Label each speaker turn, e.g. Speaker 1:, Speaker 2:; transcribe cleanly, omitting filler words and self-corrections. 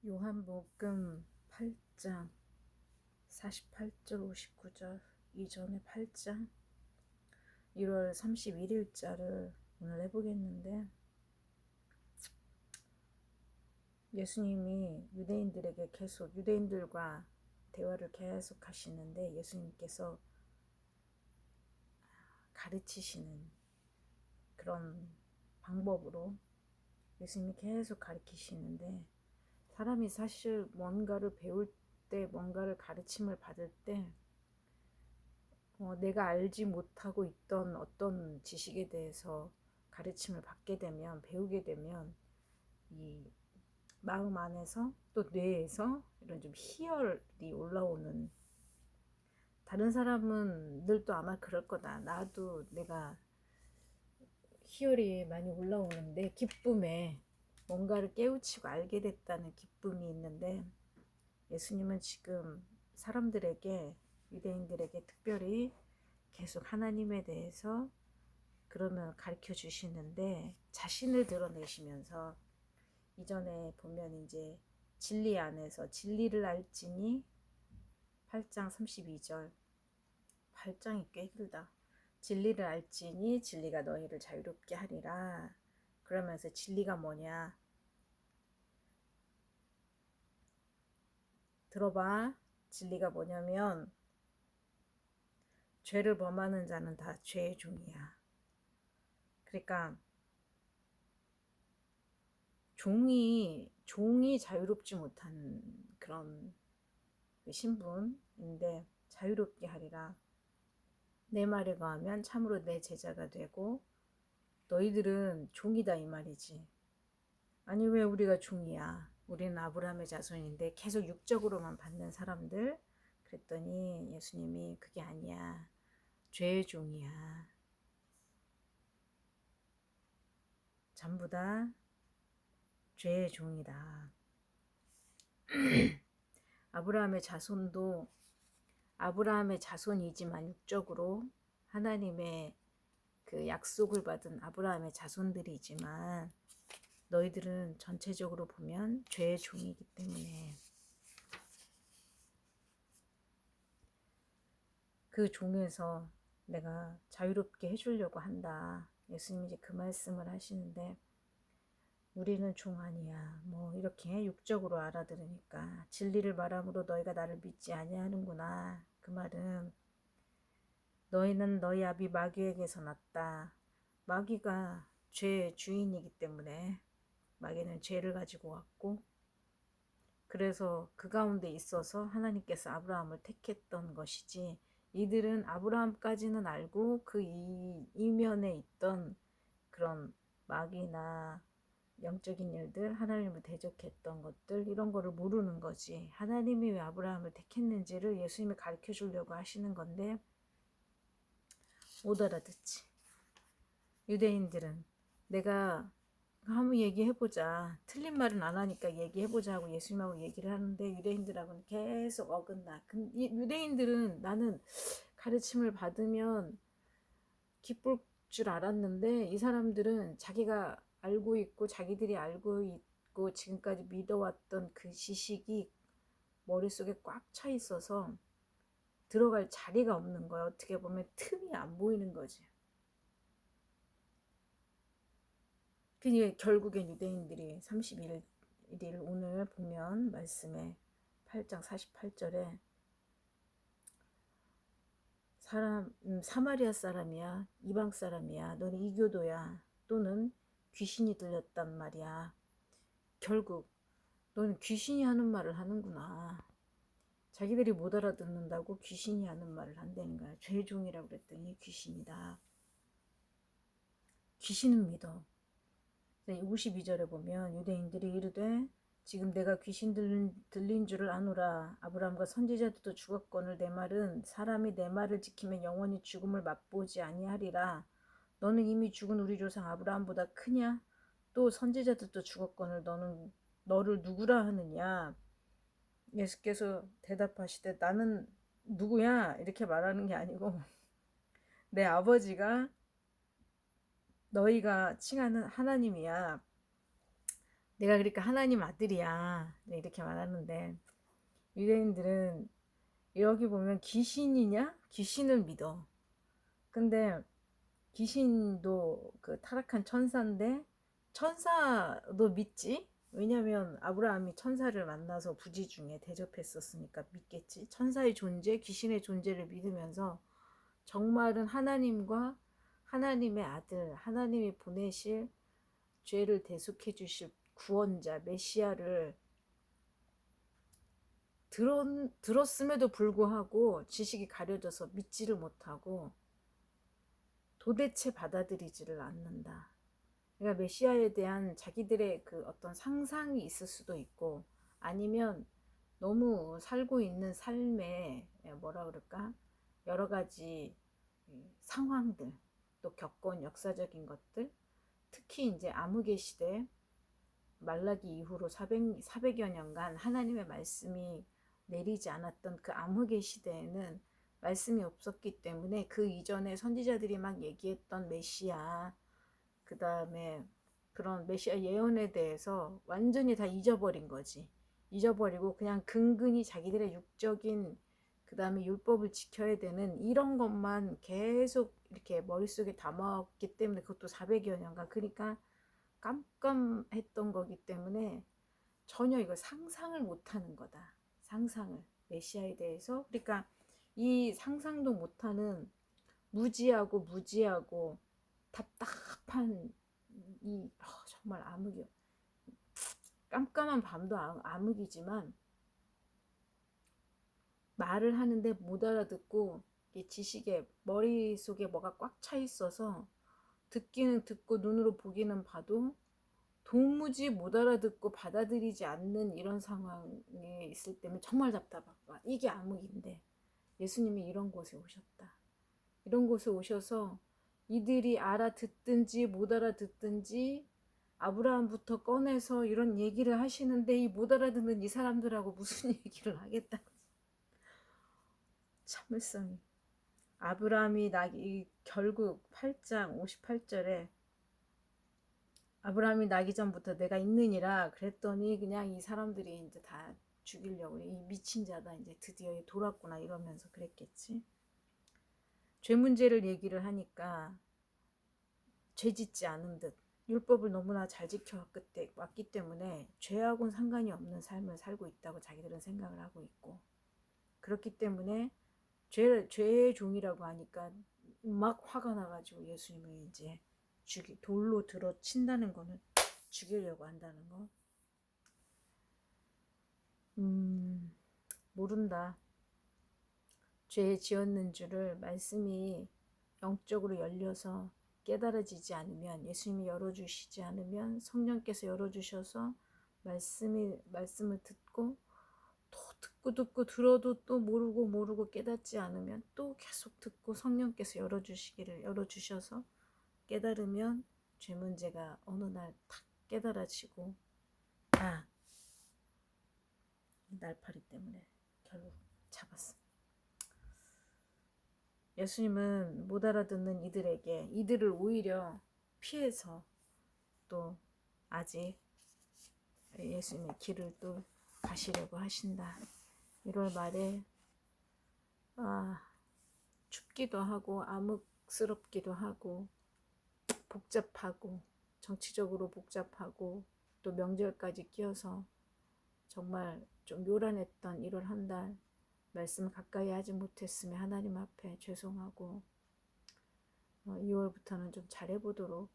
Speaker 1: 요한복음 8장 48절 59절 이전에 8장 1월 31일자를 오늘 해보겠는데, 예수님이 유대인들과 대화를 계속 하시는데, 예수님께서 가르치시는 그런 방법으로 예수님이 계속 가르치시는데, 사람이 사실 뭔가를 배울 때, 뭔가를 가르침을 받을 때 내가 알지 못하고 있던 어떤 지식에 대해서 가르침을 받게 되면, 배우게 되면, 이 마음 안에서 또 뇌에서 이런 좀 희열이 올라오는, 다른 사람은 늘도 아마 그럴 거다. 나도 내가 희열이 많이 올라오는데, 기쁨에 뭔가를 깨우치고 알게 됐다는 기쁨이 있는데, 예수님은 지금 사람들에게, 유대인들에게 특별히 계속 하나님에 대해서 그러면 가르쳐 주시는데, 자신을 드러내시면서, 이전에 보면 이제 진리 안에서 진리를 알지니, 8장 32절, 8장이 꽤 길다. 진리를 알지니 진리가 너희를 자유롭게 하리라. 그러면서 진리가 뭐냐? 들어봐. 진리가 뭐냐면, 죄를 범하는 자는 다 죄의 종이야. 그러니까 종이 자유롭지 못한 그런 신분인데, 자유롭게 하리라. 내 말에 거하면 참으로 내 제자가 되고, 너희들은 종이다 이 말이지. 아니, 왜 우리가 종이야? 우리는 아브라함의 자손인데 계속 육적으로만 받는 사람들. 그랬더니 예수님이 그게 아니야. 죄의 종이야. 전부 다 죄의 종이다. 아브라함의 자손도 아브라함의 자손이지만 육적으로 하나님의 그 약속을 받은 아브라함의 자손들이지만, 너희들은 전체적으로 보면 죄의 종이기 때문에 그 종에서 내가 자유롭게 해주려고 한다. 예수님이 이제 그 말씀을 하시는데, 우리는 종 아니야. 뭐 이렇게 육적으로 알아들으니까, 진리를 말함으로 너희가 나를 믿지 아니하는구나. 그 말은 너희는 너희 아비 마귀에게서 났다. 마귀가 죄의 주인이기 때문에, 마귀는 죄를 가지고 왔고, 그래서 그 가운데 있어서 하나님께서 아브라함을 택했던 것이지, 이들은 아브라함까지는 알고 그 이면에 있던 그런 마귀나 영적인 일들, 하나님을 대적했던 것들, 이런 거를 모르는 거지. 하나님이 왜 아브라함을 택했는지를 예수님이 가르쳐 주려고 하시는 건데, 못 알아듣지. 유대인들은 내가 한번 얘기해보자. 틀린 말은 안 하니까 얘기해보자 하고 예수님하고 얘기를 하는데, 유대인들하고는 계속 어긋나. 유대인들은 나는 가르침을 받으면 기쁠 줄 알았는데, 이 사람들은 자기가 알고 있고 자기들이 알고 있고 지금까지 믿어왔던 그 지식이 머릿속에 꽉 차 있어서 들어갈 자리가 없는 거야. 어떻게 보면 틈이 안 보이는 거지. 그니 결국엔 유대인들이 31일 오늘 보면 말씀에 8장 48절에 사마리아 사람이야, 이방 사람이야, 너는 이교도야, 또는 귀신이 들렸단 말이야. 결국 너는 귀신이 하는 말을 하는구나. 자기들이 못 알아듣는다고 귀신이 하는 말을 한다는 거야. 죄종이라고 그랬더니 귀신이다. 귀신은 믿어. 52절에 보면 유대인들이 이르되, 지금 내가 귀신 들린 줄을 아노라. 아브라함과 선지자들도 죽었거늘 내 말은 사람이 내 말을 지키면 영원히 죽음을 맛보지 아니하리라. 너는 이미 죽은 우리 조상 아브라함보다 크냐? 또 선지자들도 죽었거늘 너를 누구라 하느냐? 예수께서 대답하시되, 나는 누구야? 이렇게 말하는 게 아니고, 내 아버지가 너희가 칭하는 하나님이야. 내가 그러니까 하나님 아들이야. 네, 이렇게 말하는데 유대인들은 여기 보면 귀신이냐? 귀신을 믿어. 근데 귀신도 그 타락한 천사인데 천사도 믿지? 왜냐면 아브라함이 천사를 만나서 부지 중에 대접했었으니까 믿겠지. 천사의 존재, 귀신의 존재를 믿으면서 정말은 하나님과 하나님의 아들, 하나님이 보내실 죄를 대속해 주실 구원자, 메시아를 들었음에도 불구하고 지식이 가려져서 믿지를 못하고 도대체 받아들이지를 않는다. 그러니까 메시아에 대한 자기들의 그 어떤 상상이 있을 수도 있고 아니면 너무 살고 있는 삶에 뭐라 그럴까 여러 가지 상황들 또 겪은 역사적인 것들 특히 이제 암흑의 시대 말라기 이후로 400여 년간 하나님의 말씀이 내리지 않았던 그 암흑의 시대에는 말씀이 없었기 때문에 그 이전에 선지자들이 막 얘기했던 메시아 그 다음에 그런 메시아 예언에 대해서 완전히 다 잊어버린 거지. 잊어버리고 그냥 근근히 자기들의 육적인 그 다음에 율법을 지켜야 되는 이런 것만 계속 이렇게 머릿속에 담아왔기 때문에 그것도 400여 년간 그러니까 깜깜했던 거기 때문에 전혀 이걸 상상을 못하는 거다. 상상을 메시아에 대해서 그러니까 이 상상도 못하는 무지하고 답답한 이 정말 암흑이요. 깜깜한 밤도 암흑이지만 말을 하는데 못 알아듣고 지식에 머릿속에 뭐가 꽉 차 있어서 듣기는 듣고 눈으로 보기는 봐도 도무지 못 알아듣고 받아들이지 않는 이런 상황에 있을 때면 정말 답답한 거야. 이게 암흑인데 예수님이 이런 곳에 오셨다. 이런 곳에 오셔서 이들이 알아듣든지 못 알아듣든지 아브라함부터 꺼내서 이런 얘기를 하시는데 이 못 알아듣는 이 사람들하고 무슨 얘기를 하겠다고. 참을성이. 아브라함이 결국 8장 58절에 아브라함이 나기 전부터 내가 있느니라 그랬더니 그냥 이 사람들이 이제 다 죽이려고 이 미친 자다 이제 드디어 돌았구나 이러면서 그랬겠지. 죄 문제를 얘기를 하니까 죄 짓지 않은 듯 율법을 너무나 잘 지켜왔기 때문에 죄하고는 상관이 없는 삶을 살고 있다고 자기들은 생각을 하고 있고 그렇기 때문에 죄의 종이라고 하니까 막 화가 나가지고 예수님을 이제 돌로 들어 친다는 거는 죽이려고 한다는 거. 모른다. 죄 지었는 줄을 말씀이 영적으로 열려서 깨달아지지 않으면 예수님이 열어주시지 않으면 성령께서 열어주셔서 말씀을 듣고 또 듣고 들어도 또 모르고 깨닫지 않으면 또 계속 듣고 성령께서 열어주셔서 깨달으면 죄 문제가 어느 날 탁 깨달아지고 날파리 때문에 결국 잡았어. 예수님은 못 알아듣는 이들을 오히려 피해서 또 아직 예수님의 길을 또 가시려고 하신다. 1월 말에 춥기도 하고 암흑스럽기도 하고 복잡하고 정치적으로 복잡하고 또 명절까지 끼어서 정말 좀 요란했던 1월 한 달 말씀을 가까이 하지 못했으면 하나님 앞에 죄송하고 2월부터는 좀 잘해보도록